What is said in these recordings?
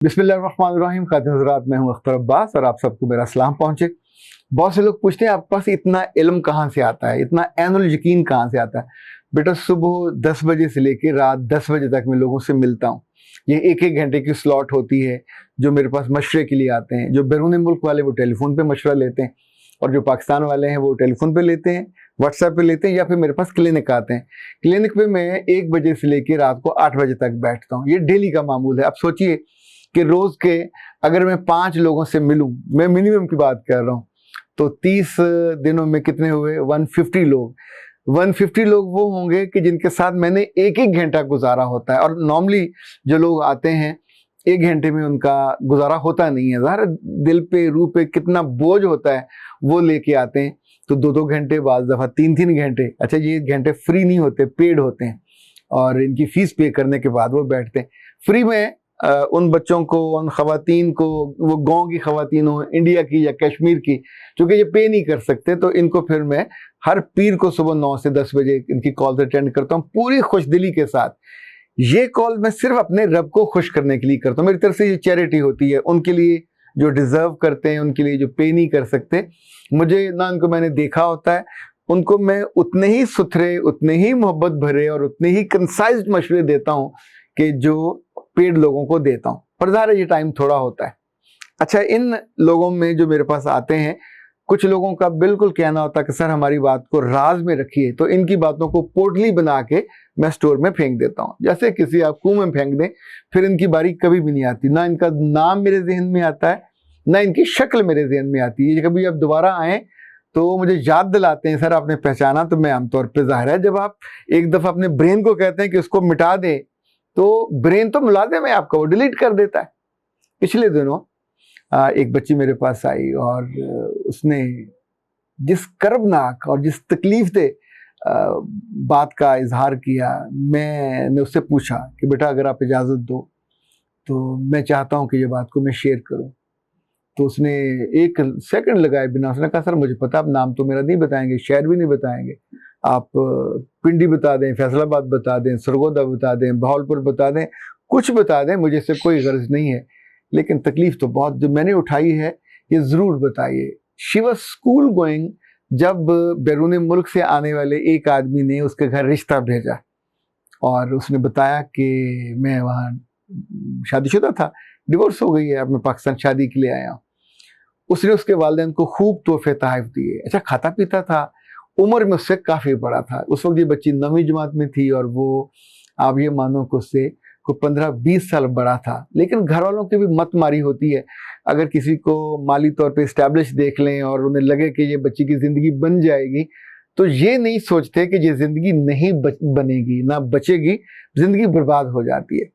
बिस्मिल्लाहिर्रहमानिर्रहीम। खातिन हज़रात, मैं हूं अख्तर अब्बास और आप सबको मेरा सलाम पहुंचे। बहुत से लोग पूछते हैं आपके पास इतना इल्म कहाँ से आता है, इतना ऐनुल यकीन कहाँ से आता है। बेटा, सुबह 10 बजे से लेकर रात 10 बजे तक मैं लोगों से मिलता हूँ। ये एक एक घंटे की स्लॉट होती है जो मेरे पास मशवरे के लिए आते हैं। जो बैरून मुल्क वाले वो टेलीफोन पे मशवरा लेते हैं और जो पाकिस्तान वाले हैं वो टेलीफोन पे लेते हैं, व्हाट्सएप पे लेते हैं, या फिर मेरे पास क्लिनिक आते हैं। क्लिनिक पे मैं 1 बजे से लेकर रात को 8 बजे तक बैठता हूँ। ये डेली का मामूल है। अब सोचिए कि रोज के अगर मैं 5 लोगों से मिलूं, मैं मिनिमम की बात कर रहा हूं, तो 30 दिनों में कितने हुए? 150 लोग। 150 लोग वो होंगे कि जिनके साथ मैंने एक एक घंटा गुजारा होता है। और नॉर्मली जो लोग आते हैं 1 घंटे में उनका गुजारा होता नहीं है। ज़ाहिर दिल पे रूह पे कितना बोझ होता है वो लेके आते हैं। तो 2-2 घंटे, बाज़ दफ़ा 3-3 घंटे। अच्छा, ये घंटे फ्री नहीं होते, पेड होते हैं और इनकी फीस पे करने के बाद वो बैठते हैं। फ्री में उन बच्चों को, उन खवातीन को, वो गांव की खवातीन हो, इंडिया की या कश्मीर की, क्योंकि ये पे नहीं कर सकते, तो इनको फिर मैं हर पीर को सुबह 9 से 10 बजे इनकी कॉल अटेंड करता हूँ पूरी खुशदिली के साथ। ये कॉल मैं सिर्फ अपने रब को खुश करने के लिए करता हूँ। मेरी तरफ से ये चैरिटी होती है उनके लिए जो डिजर्व करते हैं, उनके लिए जो पे नहीं कर सकते। मुझे ना, उनको मैंने देखा होता है, उनको मैं उतने ही सुथरे, उतने ही मोहब्बत भरे और उतने ही कंसाइज्ड मशवरे देता हूँ कि जो पेड लोगों को देता हूँ। पर ज़ाहिर ये टाइम थोड़ा होता है। अच्छा, इन लोगों में जो मेरे पास आते हैं, कुछ लोगों का बिल्कुल कहना होता है कि सर हमारी बात को राज में रखिए, तो इनकी बातों को पोटली बना के मैं स्टोर में फेंक देता हूँ। जैसे किसी आप कुएं में फेंक दें, फिर इनकी बारी कभी भी नहीं आती। ना इनका नाम मेरे जहन में आता है, ना इनकी शक्ल मेरे जहन में आती है। कभी अब दोबारा आए तो मुझे याद दिलाते हैं, सर आपने पहचाना? तो मैं आमतौर पर, ज़ाहिर है जब आप एक दफ़ा अपने ब्रेन को कहते हैं कि उसको मिटा दें, तो ब्रेन तो मुलाजिम है आपका, वो डिलीट कर देता है। पिछले दिनों एक बच्ची मेरे पास आई और उसने जिस कर्बनाक और जिस तकलीफ दे बात का इजहार किया, मैंने उससे पूछा कि बेटा अगर आप इजाज़त दो तो मैं चाहता हूं कि ये बात को मैं शेयर करूं। तो उसने 1 सेकंड लगाए बिना उसने कहा, सर मुझे पता, आप नाम तो मेरा नहीं बताएंगे, शहर भी नहीं बताएंगे, आप पिंडी बता दें, फैसलाबाद बता दें, सरगोदा बता दें, बहावलपुर बता दें, कुछ बता दें, मुझे इससे कोई गर्ज नहीं है, लेकिन तकलीफ तो बहुत जो मैंने उठाई है ये ज़रूर बताइए। शी वाज स्कूल गोइंग जब बैरून मुल्क से आने वाले एक आदमी ने उसके घर रिश्ता भेजा और उसने बताया कि मैं वहाँ शादीशुदा था, डिवोर्स हो गई है, अब मैं पाकिस्तान शादी के लिए आया हूँ। उसने उसके वालिदैन को खूब तोहफे तहफ़ दिए। अच्छा, खाता पीता था, उम्र में उससे काफ़ी बड़ा था। उस वक्त ये बच्ची 9वीं जमात में थी और वो, आप ये मानो कि उससे को 15-20 साल बड़ा था। लेकिन घर वालों की भी मत मारी होती है। अगर किसी को माली तौर पे इस्टेब्लिश देख लें और उन्हें लगे कि ये बच्ची की ज़िंदगी बन जाएगी, तो ये नहीं सोचते कि ये ज़िंदगी नहीं बनेगी, ना बचेगी, ज़िंदगी बर्बाद हो जाती है।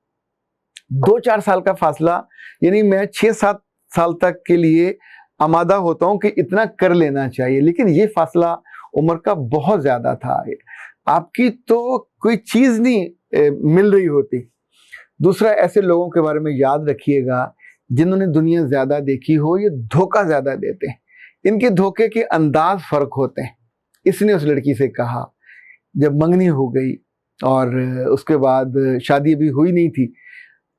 2-4 साल का फासला, यानी मैं 6-7 साल तक के लिए आमादा होता हूँ कि इतना कर लेना चाहिए, लेकिन ये फासला उम्र का बहुत ज़्यादा था। आपकी तो कोई चीज़ नहीं मिल रही होती। दूसरा, ऐसे लोगों के बारे में याद रखिएगा जिन्होंने दुनिया ज़्यादा देखी हो, ये धोखा ज़्यादा देते हैं। इनके धोखे के अंदाज फ़र्क होते हैं। इसने उस लड़की से कहा, जब मंगनी हो गई और उसके बाद शादी अभी हुई नहीं थी।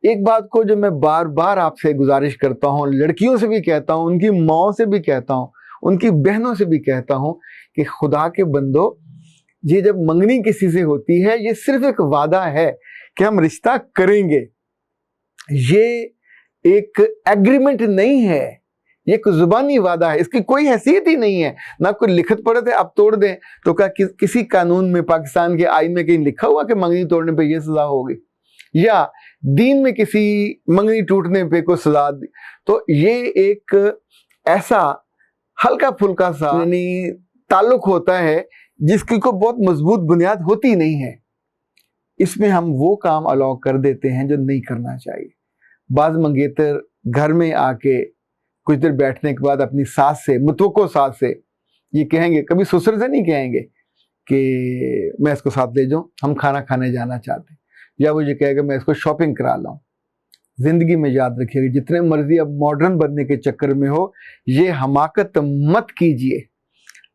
एक बात को जो मैं बार बार आपसे गुजारिश करता हूँ, लड़कियों से भी कहता हूँ, उनकी माँ से भी कहता हूँ, उनकी बहनों से भी कहता हूँ कि खुदा के बंदो, ये जब मंगनी किसी से होती है, ये सिर्फ एक वादा है कि हम रिश्ता करेंगे। ये एक एग्रीमेंट नहीं है, ये एक जुबानी वादा है, इसकी कोई हैसियत ही नहीं है। ना कोई लिखत पढ़े थे आप तोड़ दें तो क्या किसी कानून में, पाकिस्तान के आइन में कहीं लिखा हुआ कि मंगनी तोड़ने पे ये सजा होगी, या दीन में किसी मंगनी टूटने पे कोई सजा दी? तो ये एक ऐसा हल्का फुल्का सा यानी ताल्लुक होता है जिसकी कोई बहुत मजबूत बुनियाद होती नहीं है। इसमें हम वो काम अलाउ कर देते हैं जो नहीं करना चाहिए। बाज मंगेतर घर में आके कुछ देर बैठने के बाद अपनी सास से, मुतवक्को सास से ये कहेंगे, कभी ससुर से नहीं कहेंगे कि मैं इसको साथ ले जाऊं, हम खाना खाने जाना चाहते हैं, या वो ये कहेगा मैं इसको शॉपिंग करा लाऊं। जिंदगी में याद रखिएगा, जितने मर्जी अब मॉडर्न बनने के चक्कर में हो, ये हमाकत मत कीजिए।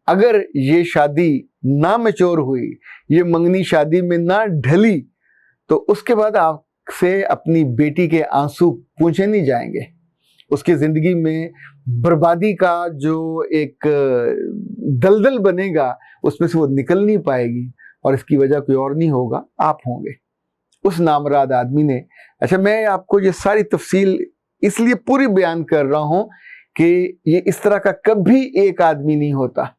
अगर ये शादी ना मैच्योर हुई, ये मंगनी शादी में ना ढली, तो उसके बाद आप से अपनी बेटी के आंसू पूछे नहीं जाएंगे। उसकी जिंदगी में बर्बादी का जो एक दलदल बनेगा उसमें से वो निकल नहीं पाएगी, और इसकी वजह कोई और नहीं होगा, आप होंगे। उस नामराद आदमी ने, अच्छा मैं आपको ये सारी तफसील इसलिए पूरी बयान कर रहा हूं कि ये इस तरह का कभी एक आदमी नहीं होता।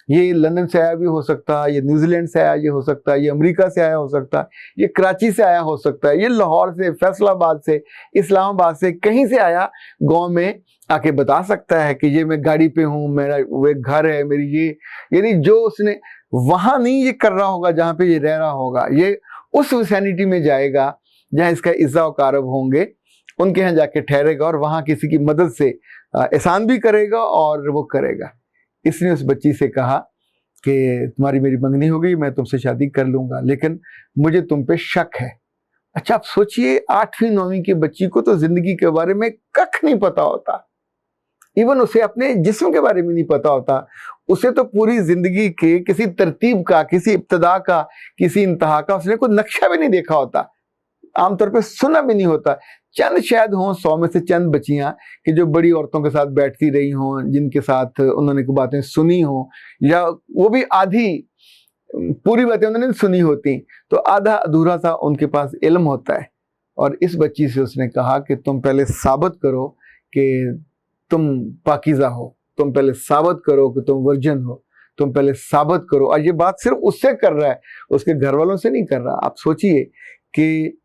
ये लंदन से आया भी हो सकता है, ये न्यूजीलैंड से आया ये हो सकता है, ये अमेरिका से आया हो सकता है, ये कराची से आया हो सकता है, ये लाहौर से, फैसलाबाद से, इस्लामाबाद से, कहीं से आया, गांव में आके बता सकता है कि ये मैं गाड़ी पे हूँ, मेरा वो एक घर है मेरी, ये यानी जो उसने वहां नहीं ये कर रहा होगा जहां पे ये रह रहा होगा, ये उस विसैनिटी में जाएगा जहां इसका इज्जा और कारब होंगे, उनके यहाँ जाके ठहरेगा और वहां किसी की मदद से एहसान भी करेगा और वो करेगा। इसने उस बच्ची से कहा कि तुम्हारी मेरी मंगनी हो गई, मैं तुमसे शादी कर लूंगा, लेकिन मुझे तुम पे शक है। अच्छा आप सोचिए, 8वीं 9वीं की बच्ची को तो जिंदगी के बारे में कख नहीं पता होता, इवन उसे अपने जिस्म के बारे में नहीं पता होता, उसे तो पूरी जिंदगी के किसी तरतीब का, किसी इब्तदा का, किसी इंतहा का उसने कोई नक्शा भी नहीं देखा होता, आमतौर पे सुना भी नहीं होता। चंद शायद हों 100 में से चंद बच्चियां कि जो बड़ी औरतों के साथ बैठती रही हों, जिनके साथ उन्होंने कोई बातें सुनी हों, या वो भी आधी, पूरी बातें उन्होंने सुनी होती, तो आधा अधूरा सा उनके पास इल्म होता है। और इस बच्ची से उसने कहा कि तुम पहले साबित करो कि तुम पाकीज़ा हो, तुम पहले साबित करो कि तुम वर्जिन हो, तुम पहले साबित करो। और ये बात सिर्फ उससे कर रहा है, उसके घर वालों से नहीं कर रहा। आप सोचिए कि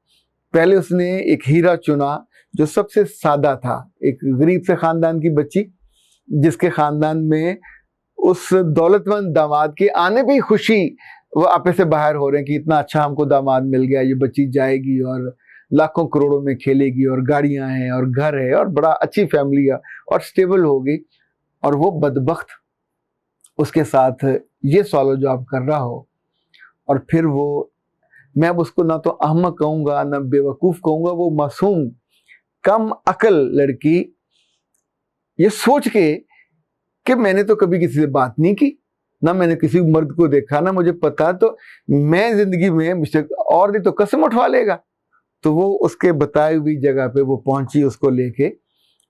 पहले उसने एक हीरा चुना जो सबसे सादा था, एक गरीब से खानदान की बच्ची, जिसके खानदान में उस दौलतमंद दामाद के आने पे ही खुशी वो आपे से बाहर हो रहे हैं कि इतना अच्छा हमको दामाद मिल गया, ये बच्ची जाएगी और लाखों करोड़ों में खेलेगी, और गाड़ियां हैं और घर है और बड़ा अच्छी फैमिली है और स्टेबल होगी। और वो बदबख्त उसके साथ ये सवाल जवाब कर रहा हो, और फिर वो, मैं अब उसको ना तो अहमक कहूंगा ना बेवकूफ कहूंगा, वो मासूम कम अकल लड़की ये सोच के कि मैंने तो कभी किसी से बात नहीं की, ना मैंने किसी मर्द को देखा, ना मुझे पता, तो मैं जिंदगी में मुझसे और नहीं तो कसम उठवा लेगा। तो वो उसके बताई हुई जगह पे वो पहुंची, उसको लेके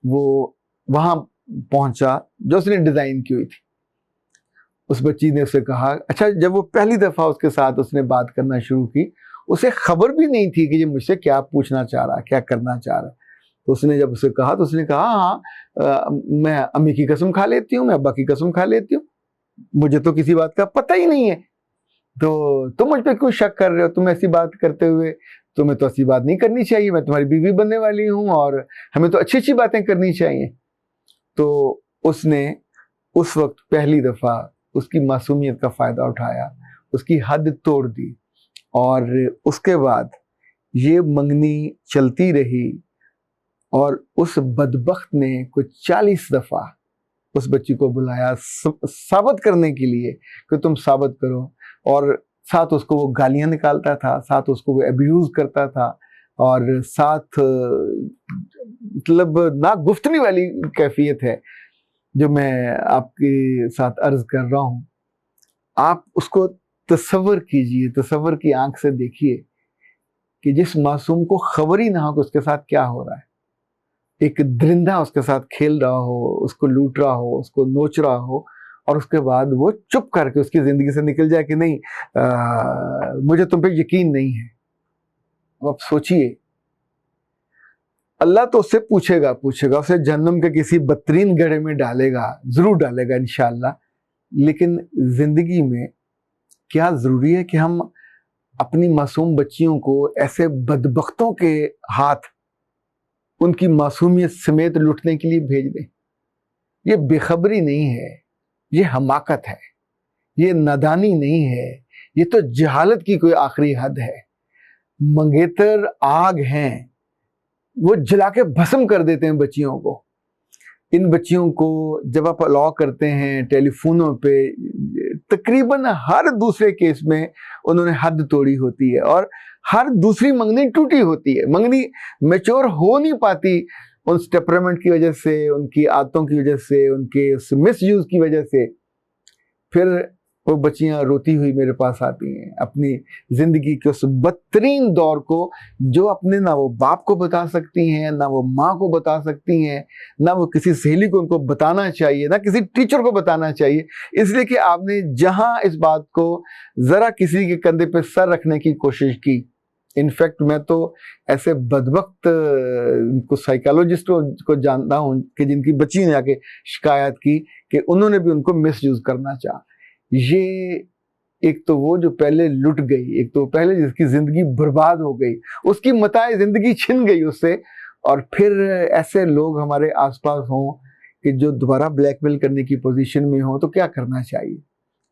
वो वहां पहुंचा जो उसने डिजाइन की हुई थी। उस बच्ची ने उसे कहा, अच्छा जब वो पहली दफा उसके साथ उसने बात करना शुरू की, उसे खबर भी नहीं थी कि ये मुझसे क्या पूछना चाह रहा, क्या करना चाह रहा। तो उसने जब उसे कहा तो उसने कहा हाँ, मैं अम्मी की कसम खा लेती हूँ, मैं अब्बा की कसम खा लेती हूँ, मुझे तो किसी बात का पता ही नहीं है, तो तुम मुझ पे क्यों शक कर रहे हो? तुम ऐसी बात करते हुए, तुम्हें तो ऐसी बात नहीं करनी चाहिए, मैं तुम्हारी बीवी बनने वाली हूँ और हमें तो अच्छी अच्छी बातें करनी चाहिए। तो उसने उस वक्त पहली दफा उसकी मासूमियत का फायदा उठाया, उसकी हद तोड़ दी, और उसके बाद ये मंगनी चलती रही। और उस बदबख्त ने कुछ 40 दफा उस बच्ची को बुलाया साबित करने के लिए कि तुम साबित करो, और साथ उसको वो गालियां निकालता था, साथ उसको वो अब्यूज करता था, और साथ मतलब ना गुफ्तनी वाली कैफियत है जो मैं आपके साथ अर्ज कर रहा हूं। आप उसको तसव्वुर कीजिए, तसव्वुर की आंख से देखिए कि जिस मासूम को खबर ही ना हो कि उसके साथ क्या हो रहा है, एक दरिंदा उसके साथ खेल रहा हो, उसको लूट रहा हो, उसको नोच रहा हो, और उसके बाद वो चुप करके उसकी जिंदगी से निकल जाए कि नहीं मुझे तुम पे यकीन नहीं है। अब आप सोचिए, अल्लाह तो उससे पूछेगा, उसे जहन्नम के किसी बदतरीन गड्ढे में डालेगा, जरूर डालेगा इंशाअल्लाह। लेकिन जिंदगी में क्या जरूरी है कि हम अपनी मासूम बच्चियों को ऐसे बदबख्तों के हाथ उनकी मासूमियत समेत लुटने के लिए भेज दें? ये बेखबरी नहीं है, ये हमाकत है, ये नादानी नहीं है, ये तो जहालत की कोई आखिरी हद है। मंगेतर आग हैं, वो जला के भस्म कर देते हैं बच्चियों को। इन बच्चियों को जब आप अलाउ करते हैं टेलीफोनों पे, तकरीबन हर दूसरे केस में उन्होंने हद तोड़ी होती है, और हर दूसरी मंगनी टूटी होती है। मंगनी मैच्योर हो नहीं पाती उन टेम्परामेंट की वजह से, उनकी आदतों की वजह से, उनके मिस यूज की वजह से। फिर वो बच्चियां रोती हुई मेरे पास आती हैं अपनी जिंदगी के उस बदतरीन दौर को, जो अपने ना वो बाप को बता सकती हैं, ना वो माँ को बता सकती हैं, ना वो किसी सहेली को उनको बताना चाहिए, ना किसी टीचर को बताना चाहिए, इसलिए कि आपने जहां इस बात को जरा किसी के कंधे पे सर रखने की कोशिश की। इनफैक्ट मैं तो ऐसे बदबख्त को साइकोलॉजिस्ट को जानता हूँ कि जिनकी बच्ची ने आके शिकायत की कि उन्होंने भी उनको मिसयूज करना चाहा। ये एक तो वो जो पहले लुट गई, एक तो पहले जिसकी जिंदगी बर्बाद हो गई, उसकी मताए जिंदगी छिन गई उससे, और फिर ऐसे लोग हमारे आसपास हों कि जो दोबारा ब्लैकमेल करने की पोजीशन में हो, तो क्या करना चाहिए?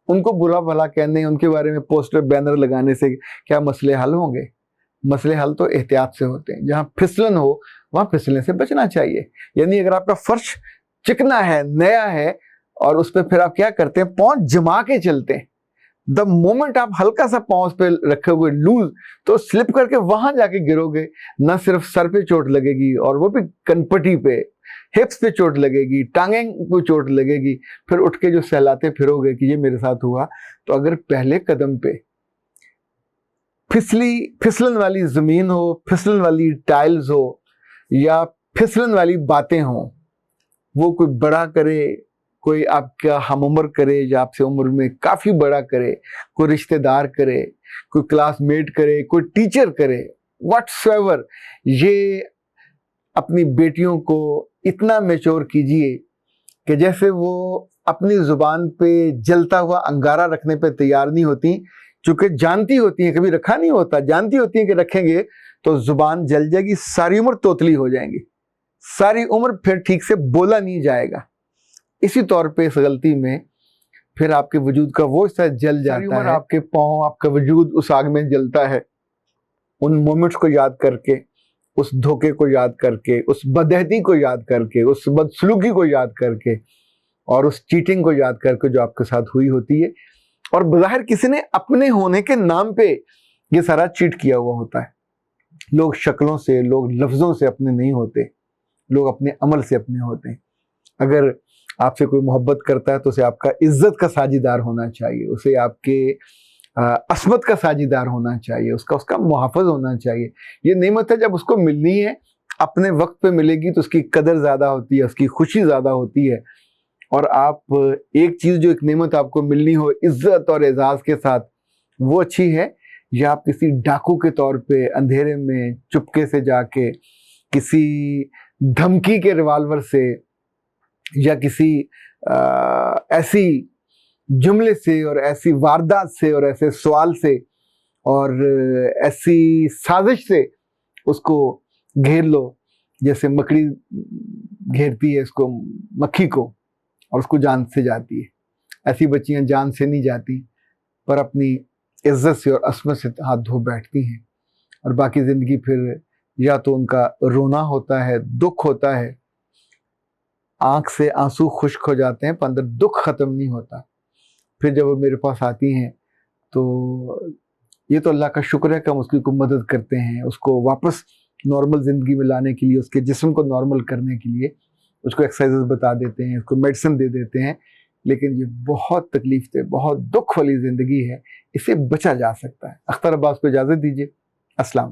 उनको बुरा भला कहने, उनके बारे में पोस्टर बैनर लगाने से क्या मसले हल होंगे? मसले हल तो एहतियात से होते हैं। जहां फिसलन हो वहां फिसलने से बचना चाहिए। यानी अगर आपका फर्श चिकना है, नया है, और उस पर फिर आप क्या करते हैं, पांव जमा के चलते हैं, द मोमेंट आप हल्का सा पांव पे रखोगे लूज, तो स्लिप करके वहां जाके गिरोगे, ना सिर्फ सर पे चोट लगेगी और वो भी कनपटी पे, हिप्स पे चोट लगेगी, टांगे को चोट लगेगी, फिर उठ के जो सहलाते फिरोगे कि ये मेरे साथ हुआ। तो अगर पहले कदम पे फिसलन वाली जमीन हो, फिसलन वाली टाइल्स हो, या फिसलन वाली बातें हो, वो कोई बड़ा करे, कोई आपका हम उम्र करे या आपसे उम्र में काफी बड़ा करे, कोई रिश्तेदार करे, कोई क्लासमेट करे, कोई टीचर करे, व्हाटसोएवर, ये अपनी बेटियों को इतना मैच्योर कीजिए कि जैसे वो अपनी जुबान पे जलता हुआ अंगारा रखने पे तैयार नहीं होती, चूंकि जानती होती हैं, कभी रखा नहीं होता, जानती होती हैं कि रखेंगे तो जुबान जल जाएगी, सारी उम्र तोतली हो जाएंगी, सारी उम्र फिर ठीक से बोला नहीं जाएगा। इसी तौर पे इस गलती में फिर आपके वजूद का वो हिस्सा जल जाता है, आपके पांव, आपका वजूद उस आग में जलता है। उन मोमेंट्स को याद करके, उस धोखे को याद करके, उस बदहती को याद करके, उस बदसलूकी को याद करके, और उस चीटिंग को याद करके जो आपके साथ हुई होती है, और बज़ाहिर किसी ने अपने होने के नाम पे ये सारा चीट किया हुआ होता है। लोग शक्लों से, लोग लफ्जों से अपने नहीं होते, लोग अपने अमल से अपने होते हैं। अगर आपसे कोई मोहब्बत करता है तो उसे आपका इज्जत का साझीदार होना चाहिए, उसे आपके असमत का साझीदार होना चाहिए, उसका मुहाफ़िज़ होना चाहिए। ये नेमत है, जब उसको मिलनी है अपने वक्त पे मिलेगी तो उसकी कदर ज़्यादा होती है, उसकी खुशी ज़्यादा होती है। और आप एक चीज़ जो एक नेमत आपको मिलनी हो इज्जत और एजाज़ के साथ, वो अच्छी है, या आप किसी डाकू के तौर पे अंधेरे में चुपके से जाके किसी धमकी के रिवाल्वर से या किसी ऐसी जुमले से और ऐसी वारदात से और ऐसे सवाल से और ऐसी साजिश से उसको घेर लो जैसे मकड़ी घेरती है इसको, मक्खी को, और उसको जान से जाती है। ऐसी बच्चियां जान से नहीं जाती, पर अपनी इज्जत से और असमत से हाथ धो बैठती हैं, और बाकी ज़िंदगी फिर या तो उनका रोना होता है, दुख होता है, आंख से आंसू खुश्क हो जाते हैं पर अंदर दुख खत्म नहीं होता। फिर जब वो मेरे पास आती हैं तो ये तो अल्लाह का शुक्र है कि हम उसकी को मदद करते हैं, उसको वापस नॉर्मल ज़िंदगी में लाने के लिए, उसके जिस्म को नॉर्मल करने के लिए उसको एक्सरसाइजेस बता देते हैं, उसको मेडिसिन दे देते हैं। लेकिन ये बहुत तकलीफ दे, बहुत दुख वाली ज़िंदगी है, इसे बचा जा सकता है। अख्तर अब्बास को इजाज़त दीजिए। अस्सलाम।